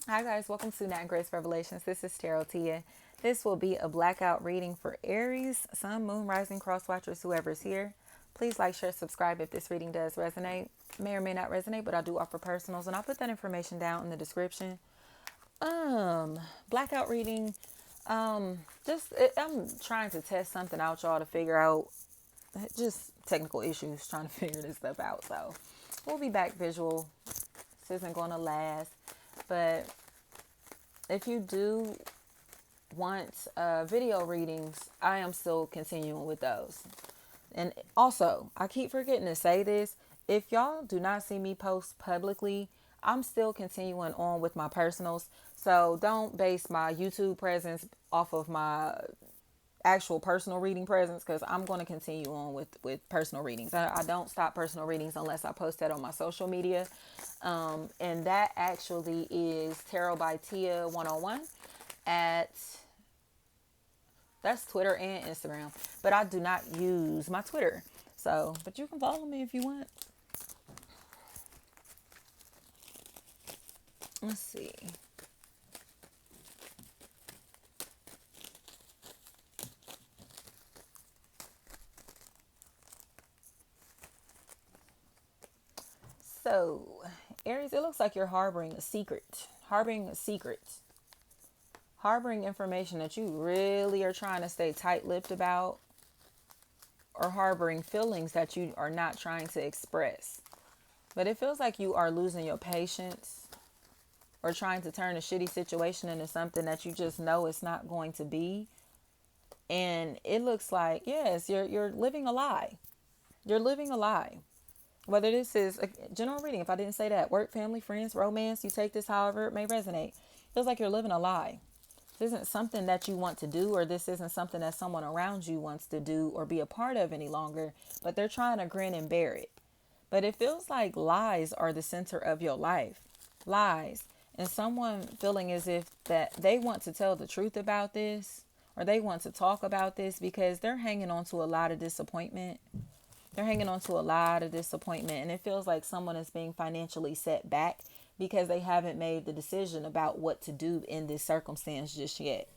Hi guys, welcome to NatAndGrace Revelations. This is Tarot Tia. This will be a blackout reading for Aries, Sun, Moon, Rising, Cross Watchers, whoever's here. Please like, share, subscribe if this reading does resonate. May or may not resonate, but I do offer personals, and I'll put that information down in the description. Blackout reading. I'm trying to test something out, y'all, to figure out just technical issues, trying to figure this stuff out. So we'll be back visual. This isn't going to last, but if you do want video readings, I am still continuing with those. And also, I keep forgetting to say this. If y'all do not see me post publicly, I'm still continuing on with my personals. So don't base my YouTube presence off of my actual personal reading presence, because I'm going to continue on with personal readings. I don't stop personal readings unless I post that on my social media. And that actually is Tarot by Tia 101 at that's Twitter and Instagram. But I do not use my Twitter. So, but you can follow me if you want. Let's see. So, Aries, it looks like you're harboring a secret. Harboring information that you really are trying to stay tight-lipped about, or harboring feelings that you are not trying to express. But it feels like you are losing your patience, or trying to turn a shitty situation into something that you just know it's not going to be. And it looks like, yes, you're living a lie. You're living a lie. Whether this is a general reading, if I didn't say that, work, family, friends, romance, you take this however it may resonate. Feels like you're living a lie. This isn't something that you want to do, or this isn't something that someone around you wants to do or be a part of any longer, but they're trying to grin and bear it. But it feels like lies are the center of your life. Lies. And someone feeling as if that they want to tell the truth about this, or they want to talk about this, because they're hanging on to a lot of disappointment. They're hanging on to a lot of disappointment, and it feels like someone is being financially set back because they haven't made the decision about what to do in this circumstance just yet.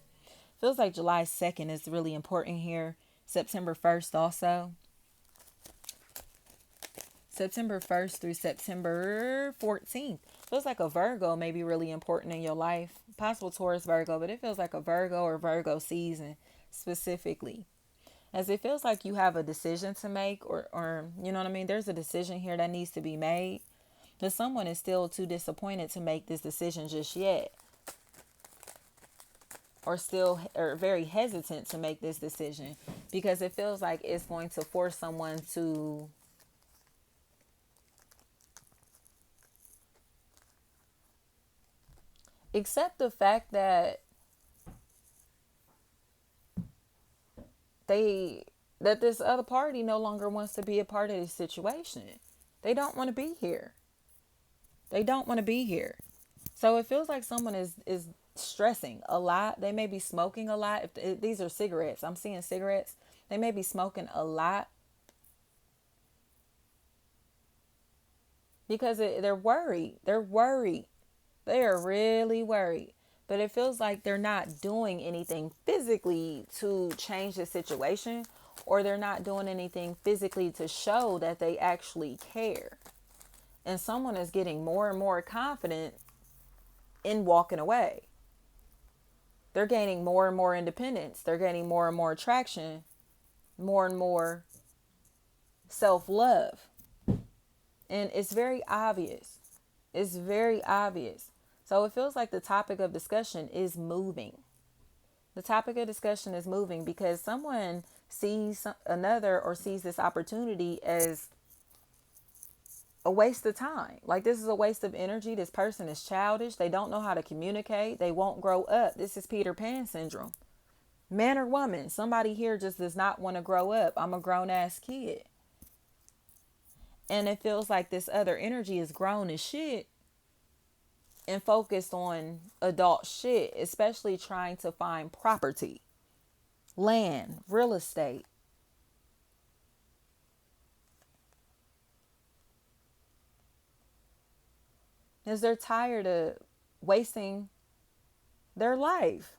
Feels like July 2nd is really important here. September 1st also. September 1st through September 14th. Feels like a Virgo may be really important in your life. Possible Taurus Virgo, but it feels like a Virgo or Virgo season specifically. As it feels like you have a decision to make, or you know what I mean? There's a decision here that needs to be made. But someone is still too disappointed to make this decision just yet. Or very hesitant to make this decision, because it feels like it's going to force someone to accept the fact that they that this other party no longer wants to be a part of this situation. They don't want to be here. They don't want to be here. So it feels like someone is stressing a lot. They may be smoking a lot. If these are cigarettes, I'm seeing cigarettes. They may be smoking a lot because they're worried. They're worried. They are really worried. But it feels like they're not doing anything physically to change the situation, or they're not doing anything physically to show that they actually care. And someone is getting more and more confident in walking away. They're gaining more and more independence. They're gaining more and more attraction, more and more self-love. And it's very obvious. It's very obvious. So it feels like the topic of discussion is moving. The topic of discussion is moving because someone sees another, or sees this opportunity as a waste of time. Like, this is a waste of energy. This person is childish. They don't know how to communicate. They won't grow up. This is Peter Pan syndrome. Man or woman, somebody here just does not want to grow up. I'm a grown ass kid. And it feels like this other energy is grown as shit and focused on adult shit, especially trying to find property, land, real estate. Because they're tired of wasting their life.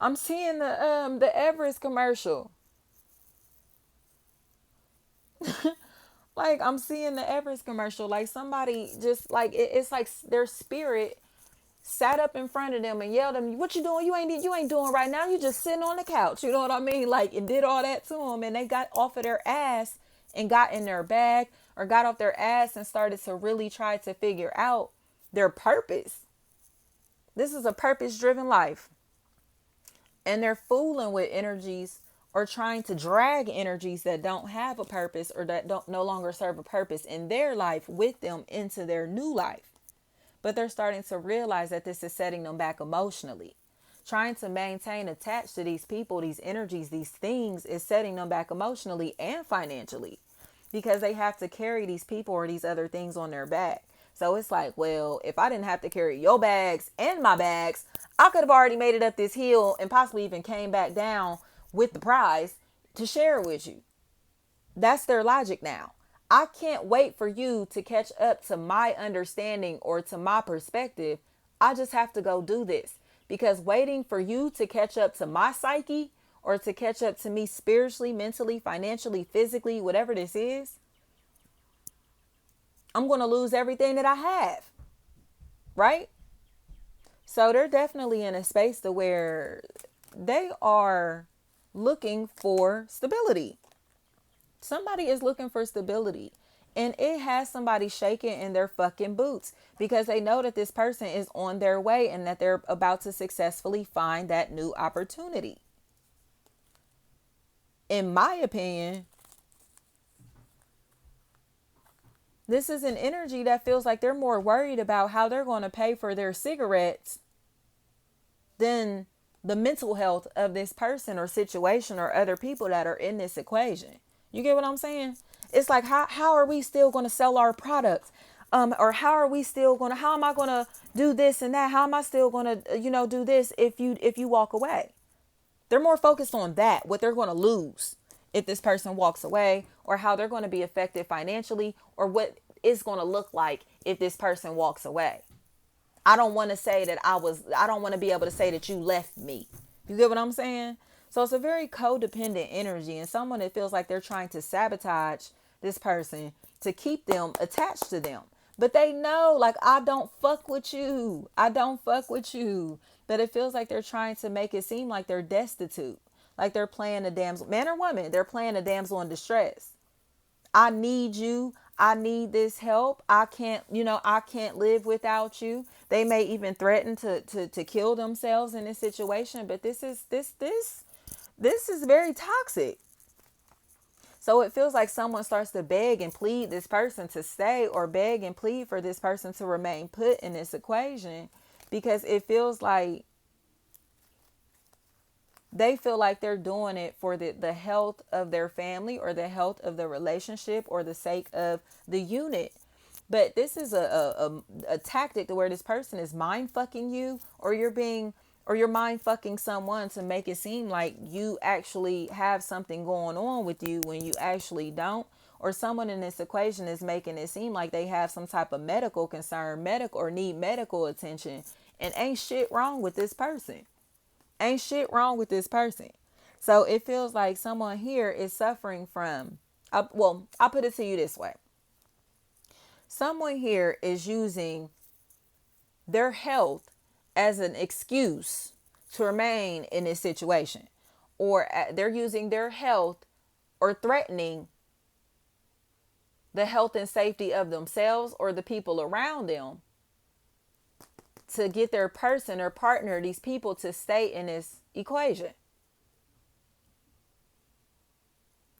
I'm seeing the Everest commercial. Like I'm seeing the Everest commercial. Like somebody just like it's like their spirit sat up in front of them and yelled at them, "What you doing? You ain't doing right now. You just sitting on the couch." You know what I mean? Like, and did all that to them, and they got off of their ass and got in their bag or got off their ass and started to really try to figure out their purpose. This is a purpose-driven life, and they're fooling with energies or trying to drag energies that don't have a purpose or that don't no longer serve a purpose in their life with them into their new life. But they're starting to realize that this is setting them back emotionally. Trying to maintain attached to these people, these energies, these things is setting them back emotionally and financially because they have to carry these people or these other things on their back. So it's like, well, if I didn't have to carry your bags and my bags, I could have already made it up this hill and possibly even came back down with the prize to share it with you. That's their logic now. I can't wait for you to catch up to my understanding or to my perspective. I just have to go do this because waiting for you to catch up to my psyche or to catch up to me spiritually, mentally, financially, physically, whatever this is, I'm going to lose everything that I have. Right? So they're definitely in a space to where they are looking for stability. Somebody is looking for stability, and it has somebody shaking in their fucking boots because they know that this person is on their way and that they're about to successfully find that new opportunity. In my opinion, this is an energy that feels like they're more worried about how they're going to pay for their cigarettes than the mental health of this person or situation or other people that are in this equation. You get what I'm saying? It's like, how are we still going to sell our products? Or how am I going to do this and that? How am I still going to, do this if you walk away? They're more focused on that, what they're going to lose if this person walks away, or how they're going to be affected financially, or what it's going to look like if this person walks away. I don't want to be able to say that you left me. You get what I'm saying? So it's a very codependent energy and someone that feels like they're trying to sabotage this person to keep them attached to them. But they know, like, I don't fuck with you. I don't fuck with you. But it feels like they're trying to make it seem like they're destitute. Like they're playing a damsel, man or woman, they're playing a damsel in distress. I need you. I need this help. I can't live without you. They may even threaten to kill themselves in this situation. But this is very toxic. So it feels like someone starts to beg and plead this person to stay, or beg and plead for this person to remain put in this equation, because it feels like they feel like they're doing it for the health of their family or the health of the relationship or the sake of the unit. But this is a tactic to where this person is mind fucking you, or you're mind fucking someone to make it seem like you actually have something going on with you when you actually don't. Or someone in this equation is making it seem like they have some type of medical concern, or need medical attention, and ain't shit wrong with this person. Ain't shit wrong with this person. So it feels like someone here is suffering from, I'll put it to you this way. Someone here is using their health as an excuse to remain in this situation, or they're using their health or threatening the health and safety of themselves or the people around them to get their person or partner, these people, to stay in this equation.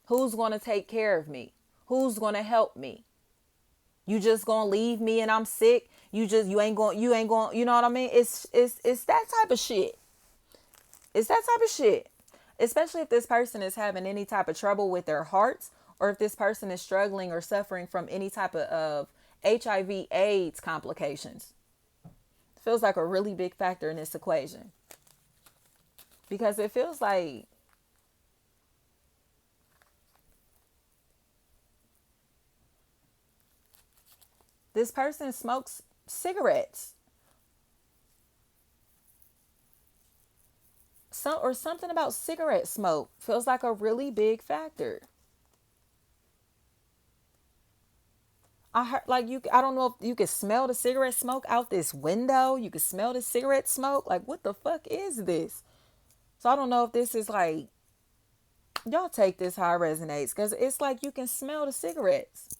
Who's going to take care of me? Who's going to help me? You just going to leave me and I'm sick? You ain't going, you know what I mean? It's that type of shit. It's that type of shit. Especially if this person is having any type of trouble with their hearts, or if this person is struggling or suffering from any type of HIV AIDS complications. It feels like a really big factor in this equation. Because it feels like this person smokes cigarettes. something about cigarette smoke feels like a really big factor. I heard like I don't know if you could smell the cigarette smoke out this window. You could smell the cigarette smoke. Like what the fuck is this? So I don't know if this is like, y'all take this how it resonates, because it's like you can smell the cigarettes.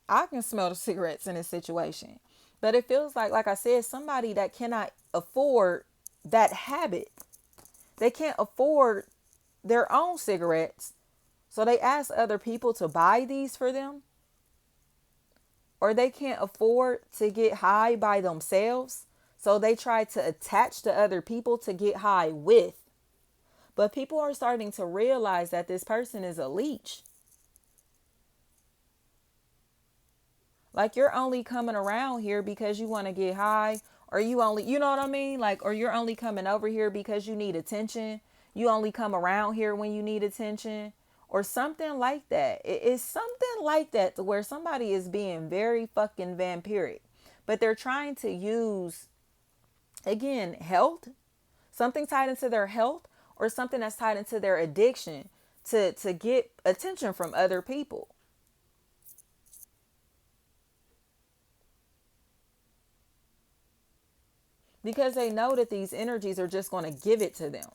I can smell the cigarettes in this situation. But it feels like I said, somebody that cannot afford that habit. They can't afford their own cigarettes. So they ask other people to buy these for them. Or they can't afford to get high by themselves. So they try to attach to other people to get high with. But people are starting to realize that this person is a leech. Like you're only coming around here because you want to get high, or you only, you know what I mean? Like, or you're only coming over here because you need attention. You only come around here when you need attention, or something like that. It's something like that, to where somebody is being very fucking vampiric, but they're trying to use, again, health, something tied into their health, or something that's tied into their addiction to get attention from other people. Because they know that these energies are just going to give it to them,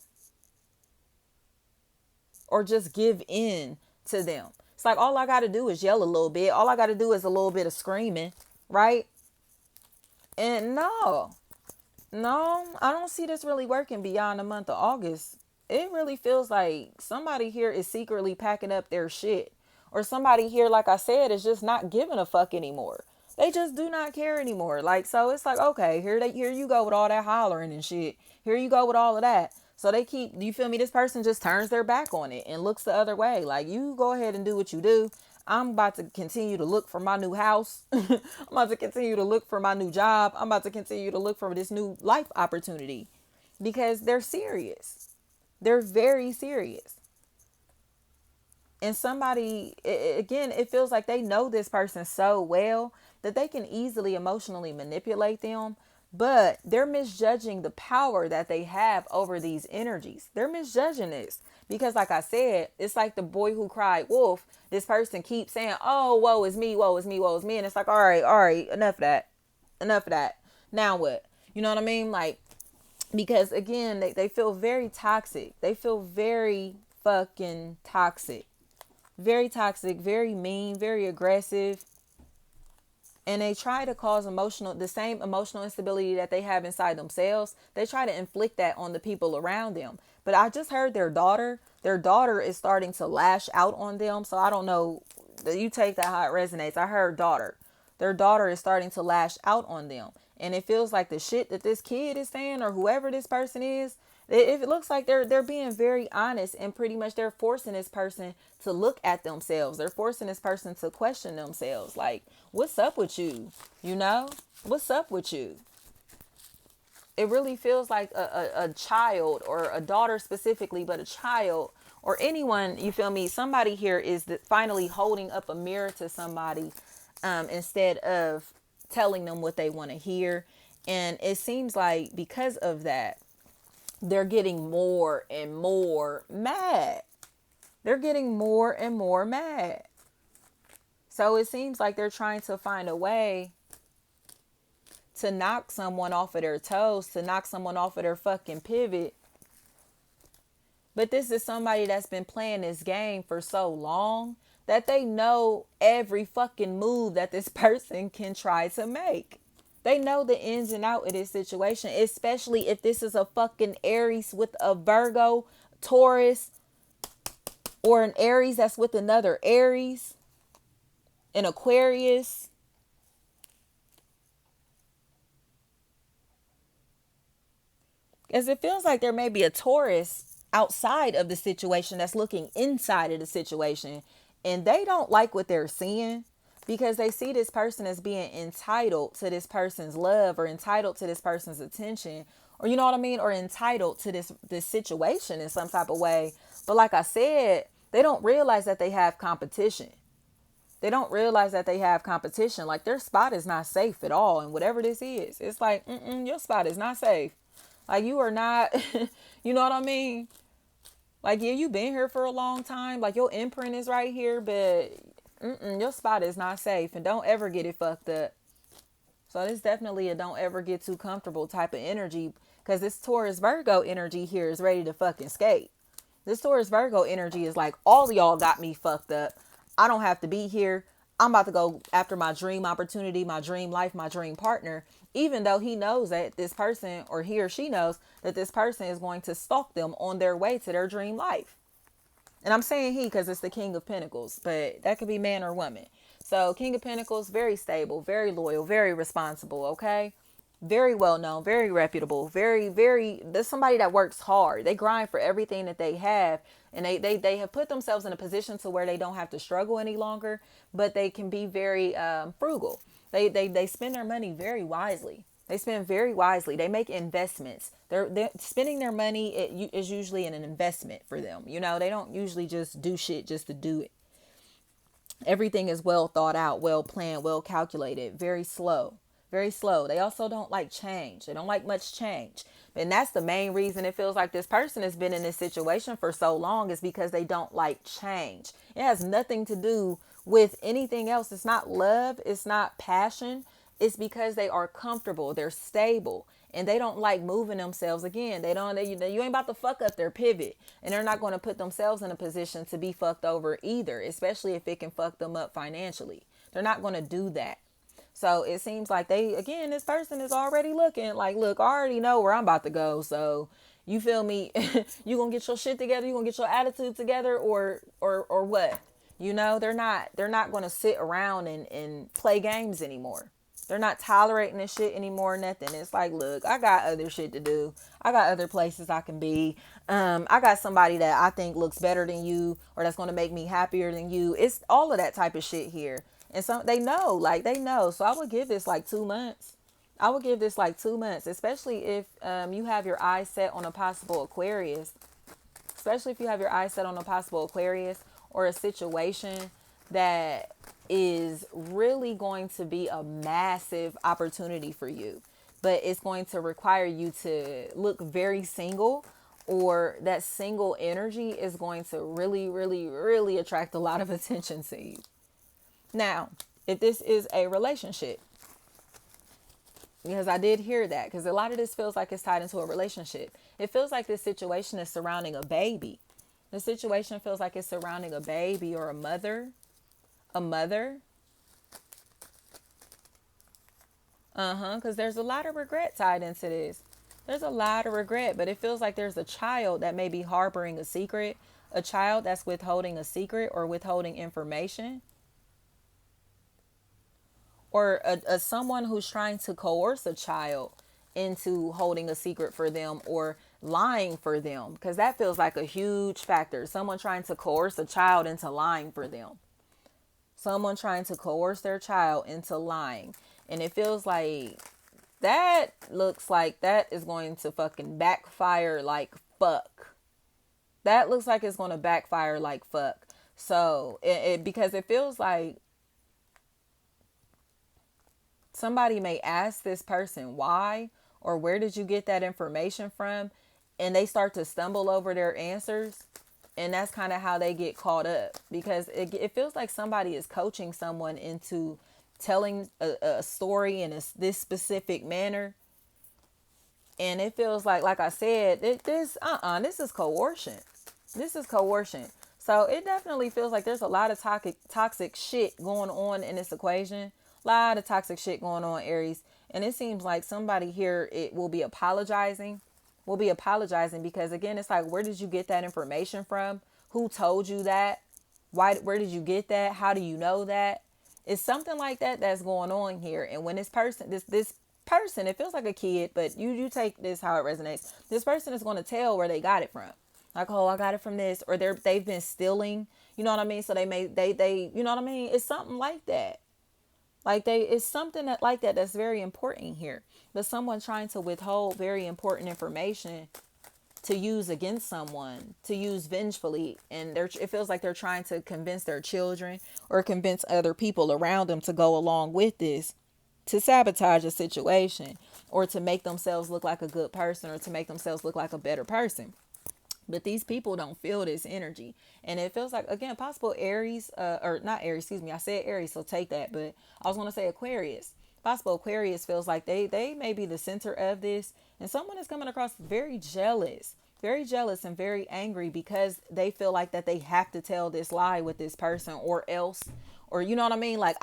or just give in to them. It's like all I got to do is yell a little bit. All I got to do is a little bit of screaming, right? And no, I don't see this really working beyond the month of August. It really feels like somebody here is secretly packing up their shit. Or somebody here, like I said, is just not giving a fuck anymore. They just do not care anymore. Like, so it's like, okay, here you go with all that hollering and shit. Here you go with all of that. So they keep, you feel me? This person just turns their back on it and looks the other way. Like, you go ahead and do what you do. I'm about to continue to look for my new house. I'm about to continue to look for my new job. I'm about to continue to look for this new life opportunity, because they're serious. They're very serious. And somebody, again, it feels like they know this person so well that they can easily emotionally manipulate them, but they're misjudging the power that they have over these energies. They're misjudging this because, like I said, it's like the boy who cried wolf. This person keeps saying, oh, woe is me, woe is me, woe is me. And it's like, all right, enough of that. Now what? You know what I mean? Like, because again, they feel very toxic. They feel very fucking toxic. Very toxic, very mean, very aggressive. And they try to cause the same emotional instability that they have inside themselves. They try to inflict that on the people around them. But I just heard their daughter is starting to lash out on them. So I don't know, you take that how it resonates. I heard daughter. Their daughter is starting to lash out on them. And it feels like the shit that this kid is saying, or whoever this person is, it looks like they're being very honest, and pretty much they're forcing this person to look at themselves. They're forcing this person to question themselves. Like, what's up with you? You know, what's up with you? It really feels like a child, or a daughter specifically, but a child or anyone, you feel me? Somebody here is finally holding up a mirror to somebody, instead of telling them what they want to hear. And it seems like because of that, they're getting more and more mad. They're getting more and more mad. So it seems like they're trying to find a way to knock someone off of their toes, to knock someone off of their fucking pivot. But this is somebody that's been playing this game for so long that they know every fucking move that this person can try to make. They know the ins and out of this situation, especially if this is a fucking Aries with a Virgo, Taurus, or an Aries that's with another Aries, an Aquarius. As it feels like there may be a Taurus outside of the situation that's looking inside of the situation, and they don't like what they're seeing, because they see this person as being entitled to this person's love, or entitled to this person's attention, or you know what I mean, or entitled to this situation in some type of way. But like I said, they don't realize that they have competition. They don't realize that they have competition. Like, their spot is not safe at all. And whatever this is, it's like, your spot is not safe. Like you are not, you know what I mean? Like, yeah, you've been here for a long time. Like your imprint is right here, but your spot is not safe, and don't ever get it fucked up. So this definitely a don't ever get too comfortable type of energy, because this Taurus Virgo energy here is ready to fucking skate. This Taurus Virgo energy is like, all of y'all got me fucked up. I don't have to be here. I'm about to go after my dream opportunity, my dream life, my dream partner, even though he knows that this person, or he or she knows that this person is going to stalk them on their way to their dream life. And I'm saying he because it's the King of Pentacles, but that could be man or woman. So King of Pentacles, very stable, very loyal, very responsible, okay? Very well known, very reputable, there's somebody that works hard. They grind for everything that they have, and they have put themselves in a position to where they don't have to struggle any longer, but they can be very frugal. They spend their money very wisely. They spend very wisely. They make investments. They're spending their money. Is usually an investment for them. You know, they don't usually just do shit just to do it. Everything is well thought out, well planned, well calculated, very slow. Very slow. They also don't like change. They don't like much change. And that's the main reason it feels like this person has been in this situation for so long, is because they don't like change. It has nothing to do with anything else. It's not love. It's not passion. It's because they are comfortable. They're stable. And they don't like moving themselves again. You ain't about to fuck up their pivot. And they're not going to put themselves in a position to be fucked over either, especially if it can fuck them up financially. They're not going to do that. So it seems like this person is already looking like, look, I already know where I'm about to go. So you feel me? You gonna get your shit together? You gonna get your attitude together, or what? You know, they're not gonna sit around and play games anymore. They're not tolerating this shit anymore. Nothing. It's like, look, I got other shit to do. I got other places I can be. I got somebody that I think looks better than you, or that's gonna make me happier than you. It's all of that type of shit here. And so they know. So I would give this like 2 months. I would give this like 2 months, especially if you have your eyes set on a possible Aquarius. Especially if you have your eyes set on a possible Aquarius, or a situation that is really going to be a massive opportunity for you. But it's going to require you to look very single, or that single energy is going to really, really, really attract a lot of attention to you. Now, if this is a relationship, because I did hear that, because a lot of this feels like it's tied into a relationship. It feels like this situation is surrounding a baby. The situation feels like it's surrounding a baby or a mother. A mother. Because there's a lot of regret tied into this. There's a lot of regret, but it feels like there's a child that may be harboring a secret. A child that's withholding a secret or withholding information. Or a someone who's trying to coerce a child into holding a secret for them, or lying for them, because that feels like a huge factor. Someone trying to coerce a child into lying for them. Someone trying to coerce their child into lying. And it feels like that looks like that is going to fucking backfire like fuck. That looks like it's going to backfire like fuck. So because it feels like somebody may ask this person why, or where did you get that information from? And they start to stumble over their answers. And that's kind of how they get caught up, because it feels like somebody is coaching someone into telling a story in this specific manner. And it feels like I said, this is coercion. This is coercion. So it definitely feels like there's a lot of toxic shit going on in this equation. A lot of toxic shit going on, Aries. And it seems like somebody here will be apologizing. Because, again, it's like, where did you get that information from? Who told you that? Where did you get that? How do you know that? It's something like that that's going on here. And when this person, it feels like a kid, but you take this how it resonates. This person is going to tell where they got it from. Like, oh, I got it from this, or they've been stealing. You know what I mean? So they you know what I mean? It's something like that. It's something that's very important here. But someone trying to withhold very important information to use against someone, to use vengefully. And it feels like they're trying to convince their children or convince other people around them to go along with this. to sabotage a situation or to make themselves look like a good person or to make themselves look like a better person. But these people don't feel this energy. And it feels like, again, possible Aries, or not Aries, excuse me. I said Aries, so take that. But I was going to say Aquarius. Possible Aquarius feels like they may be the center of this. And someone is coming across very jealous and very angry because they feel like that they have to tell this lie with this person or else. Or you know what I mean? Like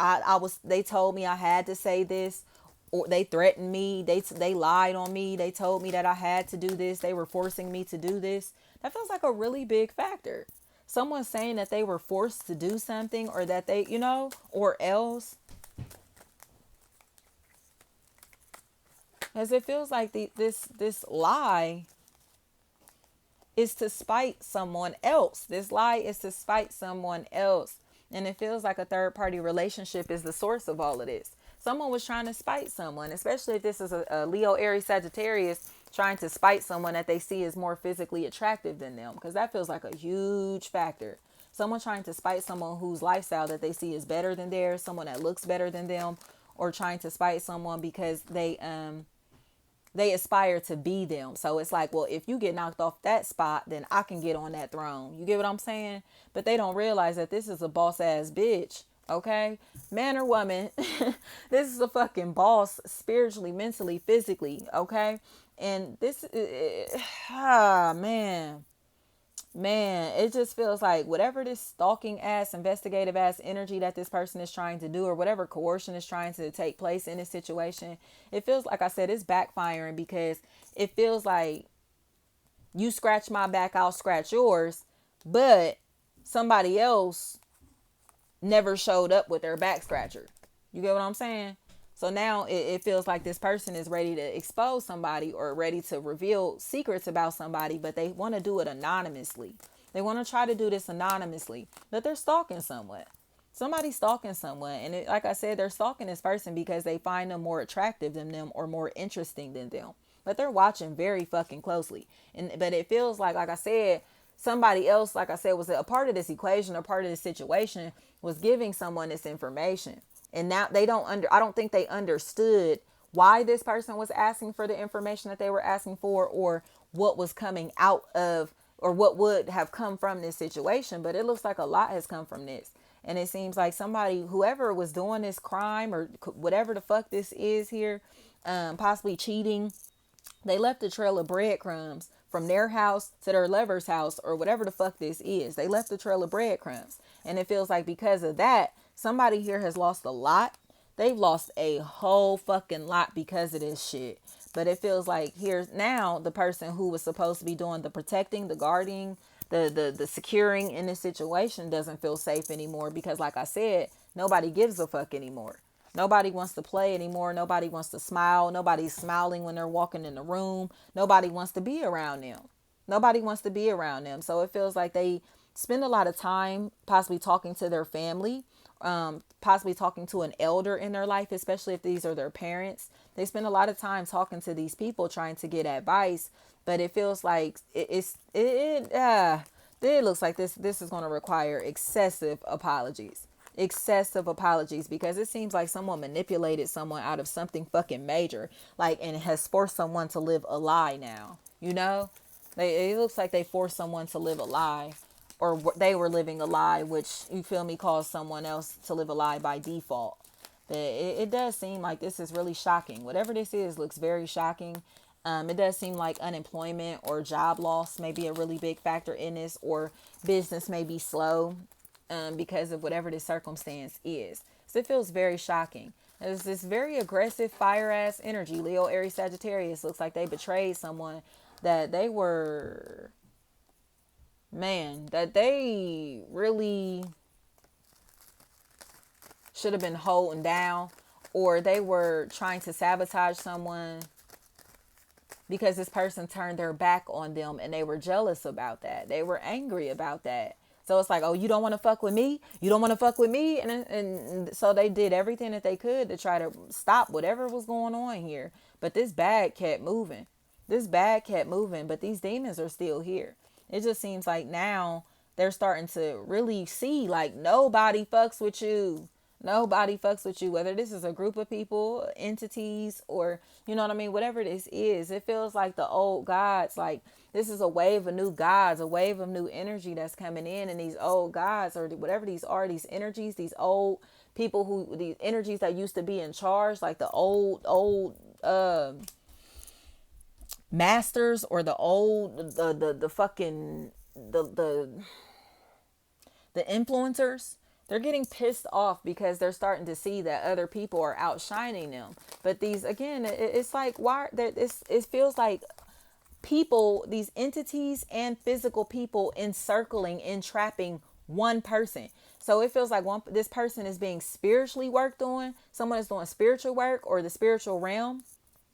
they told me I had to say this, or they threatened me. They lied on me. They told me that I had to do this. They were forcing me to do this. That feels like a really big factor. Someone saying that they were forced to do something or that they, or else. As it feels like this lie is to spite someone else. This lie is to spite someone else. And it feels like a third party relationship is the source of all of this. Someone was trying to spite someone, especially if this is a Leo, Aries, Sagittarius trying to spite someone that they see is more physically attractive than them, because that feels like a huge factor. Someone trying to spite someone whose lifestyle that they see is better than theirs, someone that looks better than them, or trying to spite someone because they aspire to be them. So it's like, well, if you get knocked off that spot, then I can get on that throne. You get what I'm saying? But they don't realize that this is a boss ass bitch. Okay, man or woman, this is a fucking boss spiritually, mentally, physically. Okay, and this, man, it just feels like whatever this stalking ass, investigative ass energy that this person is trying to do, or whatever coercion is trying to take place in this situation, it feels like I said, it's backfiring, because it feels like you scratch my back, I'll scratch yours, but somebody else never showed up with their back scratcher. You get what I'm saying? So now it feels like this person is ready to expose somebody or ready to reveal secrets about somebody, but they want to do it anonymously. They want to try to do this anonymously, but they're stalking someone. Somebody's stalking someone. And like I said, they're stalking this person because they find them more attractive than them or more interesting than them. But they're watching very fucking closely. But it feels like I said, somebody else, like I said, was a part of this equation or part of this situation, was giving someone this information. And now I don't think they understood why this person was asking for the information that they were asking for, or what was coming out of, or what would have come from this situation. But it looks like a lot has come from this. And it seems like somebody, whoever was doing this crime or whatever the fuck this is here, possibly cheating, they left a trail of breadcrumbs from their house to their lover's house, or whatever the fuck this is. They left a trail of breadcrumbs. And it feels like because of that, somebody here has lost a lot. They've lost a whole fucking lot because of this shit. But it feels like here's now the person who was supposed to be doing the protecting, the guarding, the securing in this situation doesn't feel safe anymore, because like I said, nobody gives a fuck anymore. Nobody wants to play anymore. Nobody wants to smile. Nobody's smiling when they're walking in the room. Nobody wants to be around them. Nobody wants to be around them. So it feels like they spend a lot of time possibly talking to their family, possibly talking to an elder in their life, especially if these are their parents. They spend a lot of time talking to these people, trying to get advice. But it feels like it looks like this is going to require excessive apologies, because it seems like someone manipulated someone out of something fucking major, like, and has forced someone to live a lie now. It looks like they forced someone to live a lie, or they were living a lie, which, you feel me, caused someone else to live a lie by default. But it does seem like this is really shocking. Whatever this is looks very shocking. It does seem like unemployment or job loss may be a really big factor in this, or business may be slow because of whatever this circumstance is. So it feels very shocking. There's this very aggressive fire ass energy. Leo, Aries, Sagittarius looks like they betrayed someone that they were, that they really should have been holding down, or they were trying to sabotage someone because this person turned their back on them, and they were jealous about that. They were angry about that. So it's like, oh, you don't want to fuck with me? You don't want to fuck with me? And so they did everything that they could to try to stop whatever was going on here. But this bag kept moving. But these demons are still here. It just seems like now they're starting to really see, like, nobody fucks with you. Nobody fucks with you, whether this is a group of people, entities, or you know what I mean, whatever this is. It feels like the old gods, like this is a wave of new gods, a wave of new energy that's coming in, and these old gods or whatever these are, these energies, these old people who these energies that used to be in charge, like the old masters or the old the fucking the influencers, they're getting pissed off because they're starting to see that other people are outshining them. But these, again, it's like, why that it feels like people, these entities and physical people encircling, entrapping one person. So it feels like this person is being spiritually worked on. Someone is doing spiritual work or the spiritual realm.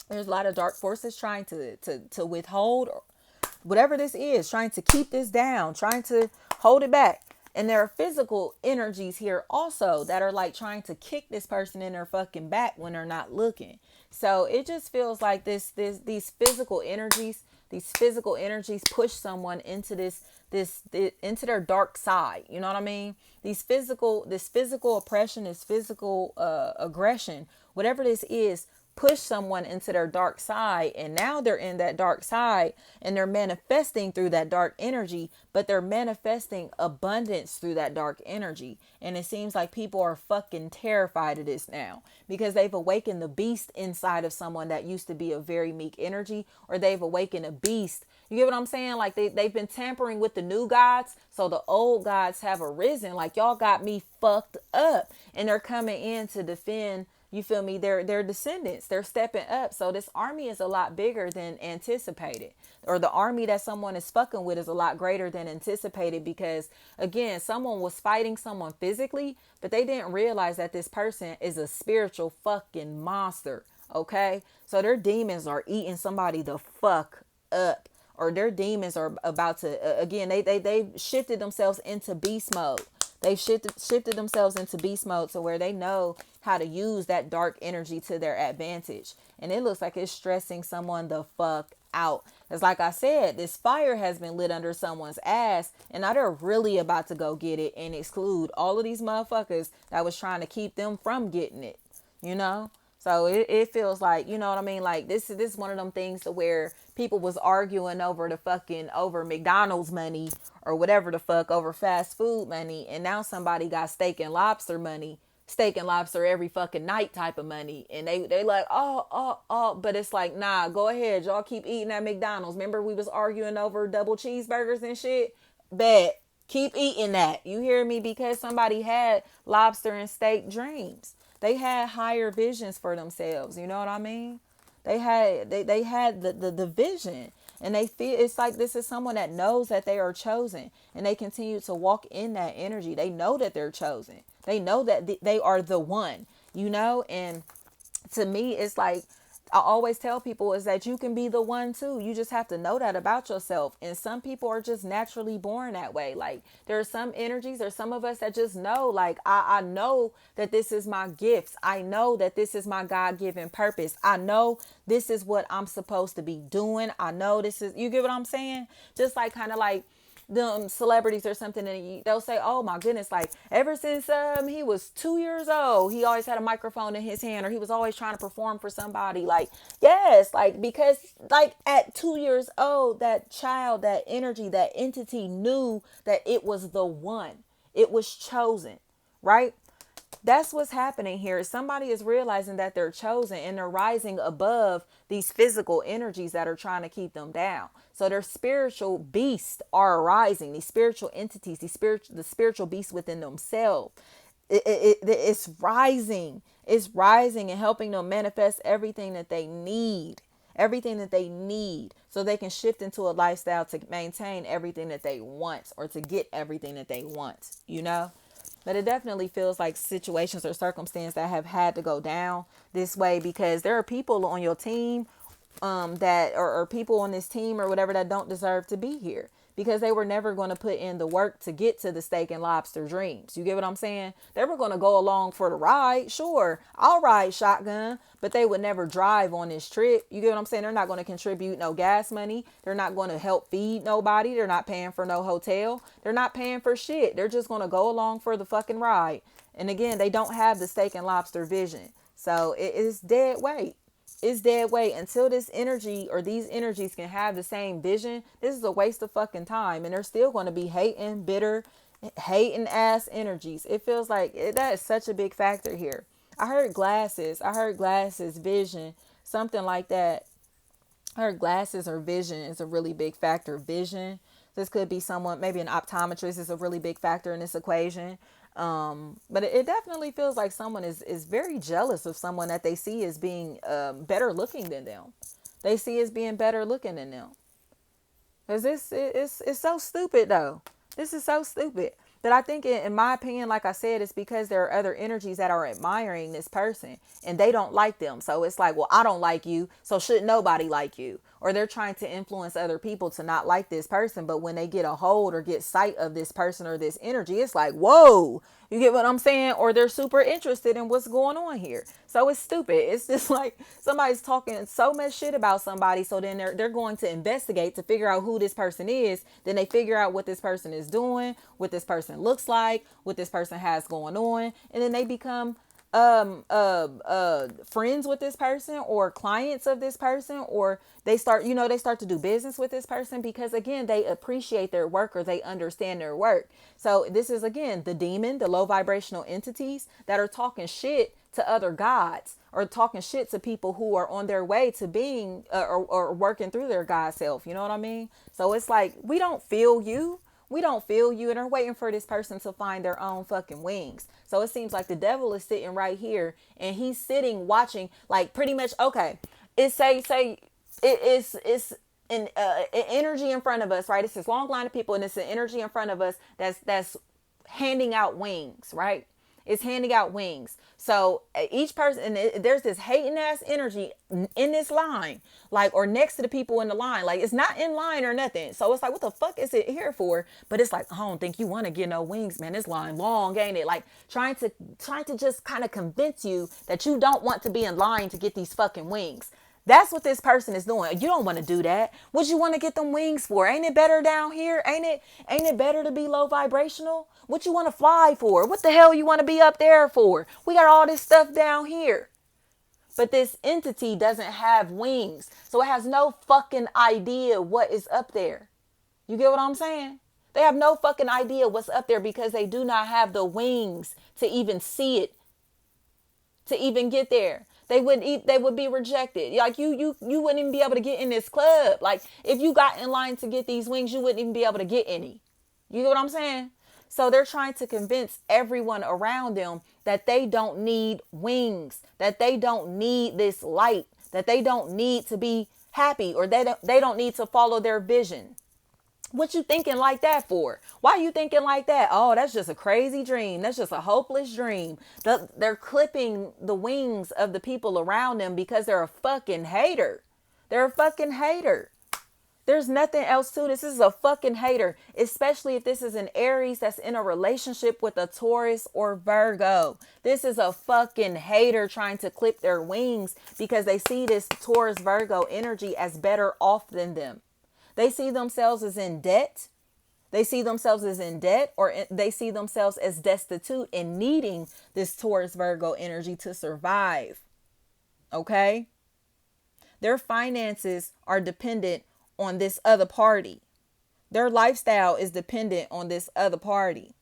There's a lot of dark forces trying to withhold or whatever this is, trying to keep this down, trying to hold it back. And there are physical energies here also that are like trying to kick this person in their fucking back when they're not looking. So it just feels like these physical energies push someone into this into their dark side. You know what I mean? This physical oppression, this physical aggression, whatever this is, push someone into their dark side, and now they're in that dark side and they're manifesting through that dark energy, but they're manifesting abundance through that dark energy. And it seems like people are fucking terrified of this now because they've awakened the beast inside of someone that used to be a very meek energy, or they've awakened a beast. You get what I'm saying? Like they've been tampering with the new gods, so the old gods have arisen. Like, y'all got me fucked up, and they're coming in to defend. You feel me? They're descendants. They're stepping up. So this army is a lot bigger than anticipated. Or the army that someone is fucking with is a lot greater than anticipated because, again, someone was fighting someone physically, but they didn't realize that this person is a spiritual fucking monster. Okay? So their demons are eating somebody the fuck up. Or their demons are about to, again, they've shifted themselves into beast mode. They've shifted themselves into beast mode to where they know how to use that dark energy to their advantage. And it looks like it's stressing someone the fuck out. It's like I said, this fire has been lit under someone's ass, and now they're really about to go get it and exclude all of these motherfuckers that was trying to keep them from getting it, you know? So it feels like, you know what I mean? Like this is one of them things to where people was arguing over McDonald's money or whatever the fuck, over fast food money. And now somebody got steak and lobster money, steak and lobster every fucking night type of money. And they like, oh, but it's like, nah, go ahead. Y'all keep eating at McDonald's. Remember we was arguing over double cheeseburgers and shit? Bet. Keep eating that. You hear me? Because somebody had lobster and steak dreams. They had higher visions for themselves. You know what I mean? They had the vision, and they feel it's like this is someone that knows that they are chosen, and they continue to walk in that energy. They know that they're chosen. They know that they are the one, you know? And to me, it's like, I always tell people is that you can be the one too. You just have to know that about yourself. And some people are just naturally born that way. Like there are some energies, there's some of us that just know, like, I know that this is my gifts. I know that this is my God-given purpose. I know this is what I'm supposed to be doing. I know this is, you get what I'm saying? Just like kind of like them celebrities or something, and they'll say, oh my goodness, like ever since he was 2 years old, he always had a microphone in his hand, or he was always trying to perform for somebody. Like, yes, like, because like at 2 years old, that child, that energy, that entity knew that it was the one, it was chosen, right? That's what's happening here. Somebody is realizing that they're chosen, and they're rising above these physical energies that are trying to keep them down. So their spiritual beasts are arising. These spiritual entities, the spiritual beasts within themselves, it's rising. It's rising and helping them manifest everything that they need. Everything that they need, so they can shift into a lifestyle to maintain everything that they want, or to get everything that they want, you know? But it definitely feels like situations or circumstances that have had to go down this way, because there are people on your team that or people on this team or whatever that don't deserve to be here, because they were never going to put in the work to get to the steak and lobster dreams. You get what I'm saying? They were going to go along for the ride. Sure, I'll ride shotgun, but they would never drive on this trip. You get what I'm saying? They're not going to contribute no gas money. They're not going to help feed nobody. They're not paying for no hotel. They're not paying for shit. They're just going to go along for the fucking ride. And again, they don't have the steak and lobster vision. So it is dead weight. It's dead weight until this energy or these energies can have the same vision. This is a waste of fucking time. And they're still going to be hating, bitter, hating ass energies. It feels like that is such a big factor here. I heard glasses. I heard glasses, vision, something like that. I heard glasses or vision is a really big factor. Vision. This could be someone, maybe an optometrist is a really big factor in this equation. But it definitely feels like someone is very jealous of someone that they see as being better looking than them. They see as being better looking than them. Because it's so stupid though. This is so stupid that I think, in my opinion, like I said, it's because there are other energies that are admiring this person and they don't like them. So it's like, well, I don't like you, so should nobody like you? Or they're trying to influence other people to not like this person. But when they get a hold or get sight of this person or this energy, it's like, whoa, you get what I'm saying? Or they're super interested in what's going on here. So it's stupid. It's just like somebody's talking so much shit about somebody. So then they're going to investigate to figure out who this person is. Then they figure out what this person is doing, what this person looks like, what this person has going on. And then they become friends with this person or clients of this person, or they start to do business with this person because again, they appreciate their work or they understand their work. So this is again the demon, the low vibrational entities that are talking shit to other gods or talking shit to people who are on their way to being or working through their God self. You know what I mean? So it's like, we don't feel you. We don't feel you, and are waiting for this person to find their own fucking wings. So it seems like the devil is sitting right here and he's sitting watching, like pretty much, okay, it's it's an energy in front of us, right? It's this long line of people and it's an energy in front of us that's handing out wings, right? It's handing out wings. So each person, and there's this hating ass energy in this line, like, or next to the people in the line. Like, it's not in line or nothing. So it's like, what the fuck is it here for? But it's like, I don't think you want to get no wings, man. This line long, ain't it? Like trying to just kind of convince you that you don't want to be in line to get these fucking wings. That's what this person is doing. You don't want to do that. What you want to get them wings for? Ain't it better down here? Ain't it better to be low vibrational? What you want to fly for? What the hell you want to be up there for? We got all this stuff down here. But this entity doesn't have wings. So it has no fucking idea what is up there. You get what I'm saying? They have no fucking idea what's up there because they do not have the wings to even see it, to even get there. They would be rejected. Like you wouldn't even be able to get in this club. Like if you got in line to get these wings, you wouldn't even be able to get any. You know what I'm saying? So they're trying to convince everyone around them that they don't need wings, that they don't need this light, that they don't need to be happy, or they don't need to follow their vision. What you thinking like that for? Why you thinking like that? Oh, that's just a crazy dream. That's just a hopeless dream. They're clipping the wings of the people around them because they're a fucking hater. They're a fucking hater. There's nothing else to this. This is a fucking hater, especially if this is an Aries that's in a relationship with a Taurus or Virgo. This is a fucking hater trying to clip their wings because they see this Taurus Virgo energy as better off than them. They see themselves as in debt. They see themselves as in debt, or they see themselves as destitute and needing this Taurus Virgo energy to survive. Okay? Their finances are dependent on this other party. Their lifestyle is dependent on this other party.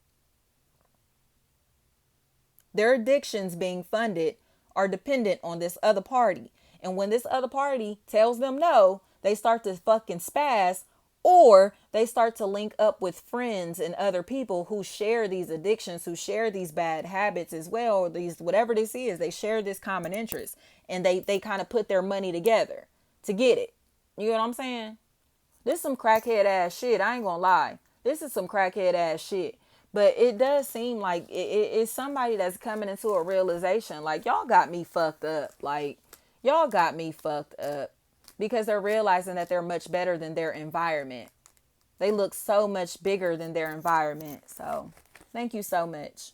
Their addictions being funded are dependent on this other party. And when this other party tells them no, they start to fucking spaz, or they start to link up with friends and other people who share these addictions, who share these bad habits as well, or these, whatever this is, they share this common interest, and they kind of put their money together to get it. You know what I'm saying? This is some crackhead ass shit. I ain't gonna lie. This is some crackhead ass shit. But it does seem like it's somebody that's coming into a realization, like, y'all got me fucked up. Like, y'all got me fucked up. Because they're realizing that they're much better than their environment. They look so much bigger than their environment. So, thank you so much.